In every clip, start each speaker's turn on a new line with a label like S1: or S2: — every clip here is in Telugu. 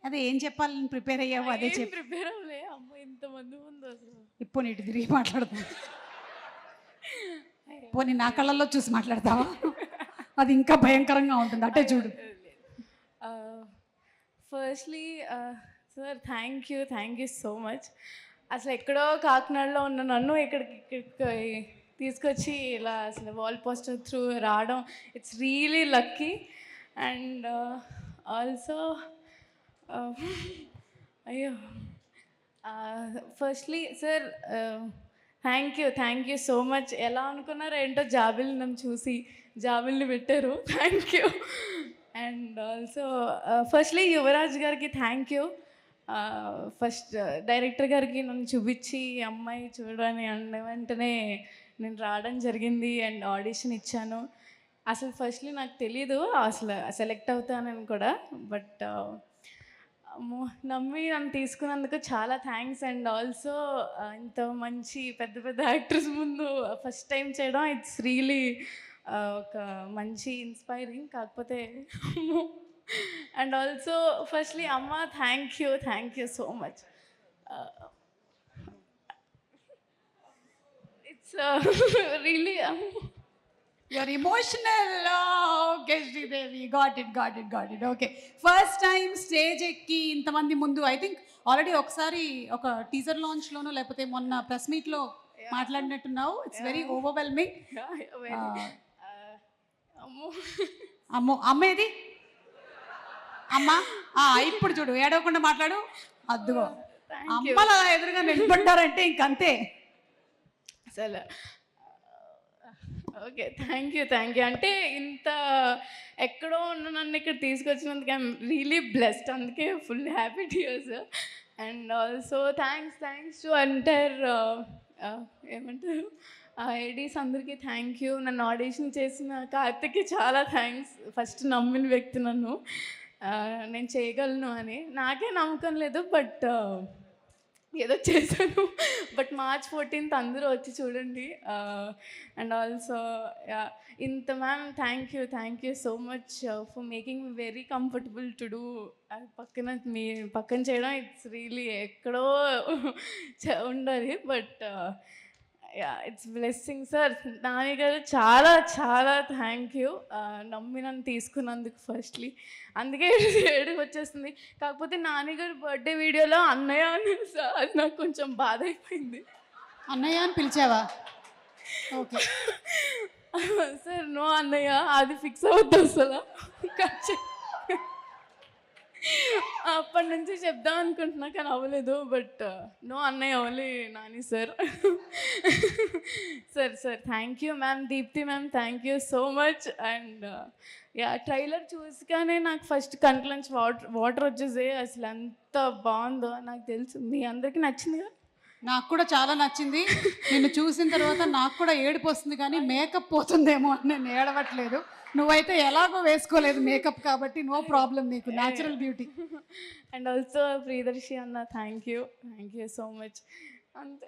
S1: అదే ఏం చెప్పాలని ప్రిపేర్ అయ్యావు అదే
S2: ఏం
S1: చెప్పు.
S2: ప్రిపేర్ అవ్వలే. అమ్మో! ఇంతమంది ముందు అసలు.
S1: ఇప్పుడు ఇటు తిరిగి మాట్లాడతాం. పోనీ నా కళ్ళల్లో చూసి మాట్లాడతావా? అది ఇంకా భయంకరంగా ఉంటుంది. అటే చూడు.
S2: Firstly sir thank you so much. అసలు ఎక్కడో కాకినాడలో ఉన్న నన్ను ఇక్కడికి తీసుకొచ్చి ఇలా అసలు వాల్ పోస్టర్ త్రూ రావడం it's really lucky. And also అయ్యో firstly sir thank you so much. ఎలా అనుకున్నారో ఏంటో జాబిల్ని నన్ను చూసి జాబిల్ని పెట్టారు. Thank you. And also firstly Yuvaraj గారికి థ్యాంక్ యూ. ఫస్ట్ డైరెక్టర్ గారికి నన్ను చూపించి అమ్మాయి చూడని అన్న వెంటనే నేను రావడం జరిగింది అండ్ ఆడిషన్ ఇచ్చాను. అసలు ఫస్ట్లీ నాకు తెలీదు అసలు సెలెక్ట్ అవుతానని కూడా. బట్ నమ్మి నన్ను తీసుకున్నందుకు చాలా థ్యాంక్స్. అండ్ ఆల్సో ఇంత మంచి పెద్ద పెద్ద యాక్టర్స్ ముందు ఫస్ట్ టైం చేయడం ఇట్స్ రియలీ ఒక మంచి ఇన్స్పైరింగ్. కాకపోతే అండ్ ఆల్సో ఫస్ట్లీ అమ్మ thank you so much. It's really
S1: You're emotional. Okay, Sridevi. Got it. Okay. First time stage ఎక్కి ఇంతమంది ముందు ఐ థింక్ ఆల్రెడీ ఒకసారి ఒక టీజర్ లాంచ్లోనో లేకపోతే మొన్న ప్రెస్ మీట్లో మాట్లాడినట్టున్నావు. It's very overwhelming. అమ్మో అమ్మేది అమ్మా ఇప్పుడు చూడు ఏడవకుండా మాట్లాడు. అద్దుగో అమ్మలా ఎదురుగా నిలబడ్డారంటే ఇంకంతే.
S2: అసలు ఓకే థ్యాంక్ యూ అంటే ఇంత ఎక్కడో ఉన్న నన్ను ఇక్కడ తీసుకొచ్చినందుకు ఐఎమ్ రియలీ బ్లెస్డ్. అందుకే full happy tears. And also thanks to entire ఏమంటారు ఐడీస్ అందరికీ థ్యాంక్ యూ. నన్ను ఆడిషన్ చేసిన కార్తిక్కి చాలా థ్యాంక్స్. ఫస్ట్ నమ్మిన వ్యక్తి నన్ను నేను చేయగలను అని. నాకే నమ్మకం లేదు బట్ ఏదో చేశాను. బట్ March 14th అందరూ వచ్చి చూడండి. అండ్ ఆల్సో ఇంత ma'am thank you so much for making me very comfortable to do. మీ పక్కన చేయడం ఇట్స్ రియలీ ఎక్కడో ఉండాలి. But it's blessing sir. Nani గారు చాలా థ్యాంక్ యూ నమ్మి నన్ను తీసుకున్నందుకు ఫస్ట్లీ. అందుకే ఏడుపు వచ్చేస్తుంది. కాకపోతే నాని గారి బర్త్డే వీడియోలో అన్నయ్య అని సార్ అది నాకు కొంచెం బాధ అయిపోయింది.
S1: అన్నయ్య అని పిలిచావా? ఓకే
S2: సార్ నో అన్నయ్య అది ఫిక్స్ అవుతుంది అసలు. అప్పటి నుంచి చెప్దాం అనుకుంటున్నా కానీ అవ్వలేదు. బట్ నో అన్నయ్య only Nani sir. Sir thank you ma'am. Deepthi ma'am thank you so much. And trailer చూసిగానే నాకు ఫస్ట్ కంట్లోంచి వాటర్ వచ్చేసాయి. అసలు ఎంత బాగుందో నాకు తెలుసు. మీ అందరికీ నచ్చిందిగా?
S1: నాకు కూడా చాలా నచ్చింది. నిన్ను చూసిన తర్వాత నాకు కూడా ఏడుపు వస్తుంది కానీ మేకప్ పోతుందేమో అని నేను ఏడవట్లేదు. నువ్వైతే ఎలాగో వేసుకోలేదు మేకప్ కాబట్టి నో ప్రాబ్లం, నీకు natural beauty.
S2: And also Priyadarshi అన్న థ్యాంక్ యూ సో మచ్. అంతే.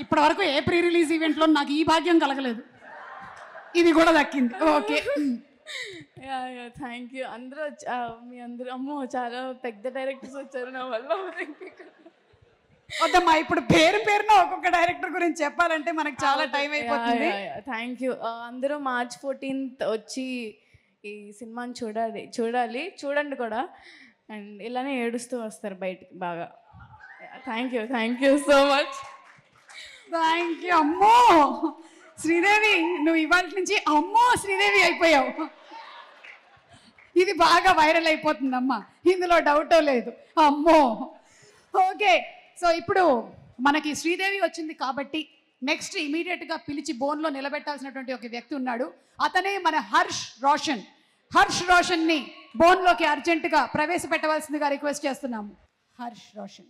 S1: ఇప్పటి వరకు ఏ ప్రీ రిలీజ్ ఈవెంట్లో నాకు ఈ భాగ్యం కలగలేదు, ఇది కూడా దక్కింది. Okay
S2: thank you. అందరూ మీ అందరూ అమ్మో చాలా పెద్ద డైరెక్టర్స్ వచ్చారు నా వల్ల.
S1: వద్దమ్మా ఇప్పుడు పేరున ఒక్కొక్క డైరెక్టర్ గురించి చెప్పాలంటే మనకు చాలా టైం అయిపోతుంది.
S2: Thank you. అందరూ March 14th వచ్చి ఈ సినిమాని చూడండి కూడా. అండ్ ఇలానే ఏడుస్తూ వస్తారు బయటికి బాగా. Thank you so much.
S1: Thank you. అమ్మో శ్రీదేవి నువ్వు ఇవాళ నుంచి అమ్మో శ్రీదేవి అయిపోయావు. ఇది బాగా వైరల్ అయిపోతుందమ్మా, ఇందులో డౌటో లేదు. అమ్మో ఓకే. సో ఇప్పుడు మనకి శ్రీదేవి వచ్చింది కాబట్టి నెక్స్ట్ ఇమీడియట్గా పిలిచి బోన్లో నిలబెట్టాల్సినటువంటి ఒక వ్యక్తి ఉన్నాడు. అతనే మన హర్ష్ రోషన్ని బోన్లోకి అర్జెంటుగా ప్రవేశపెట్టవలసిందిగా రిక్వెస్ట్ చేస్తున్నాము. Harsh Roshan,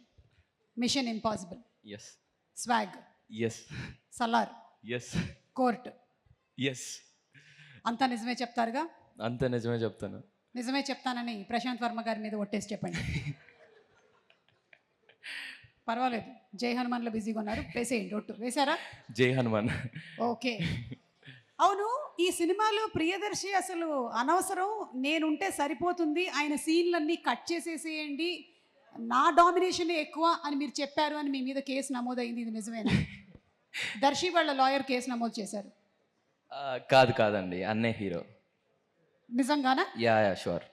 S1: mission impossible, swag, Salaar, court, అంతా నిజమే చెప్తారుగా?
S3: అంతా నిజమే చెప్తాను.
S1: నిజమే చెప్తానని ప్రశాంత్ వర్మ గారి మీద ఒట్టేసి చెప్పండి. పర్వాలేదు, జై హనుమాన్లో బిజీగా ఉన్నారు, వేసేయండి ఒట్టు. వేశారా?
S3: జై హనుమాన్.
S1: ఓకే అవును, ఈ సినిమాలో ప్రియదర్శి అసలు అనవసరం, నేనుంటే సరిపోతుంది, ఆయన సీన్లన్నీ కట్ చేసేసేయండి, నా డామినేషన్ ఎక్కువ అని మీరు చెప్పారు అని మీ మీద కేసు నమోదైంది, ఇది నిజమేనా? దర్శి వాళ్ళ లాయర్ కేసు నమోదు చేశారు.
S3: కాదు కాదండి, అన్నే హీరో.
S1: నిజంగానా?
S3: Yeah sure.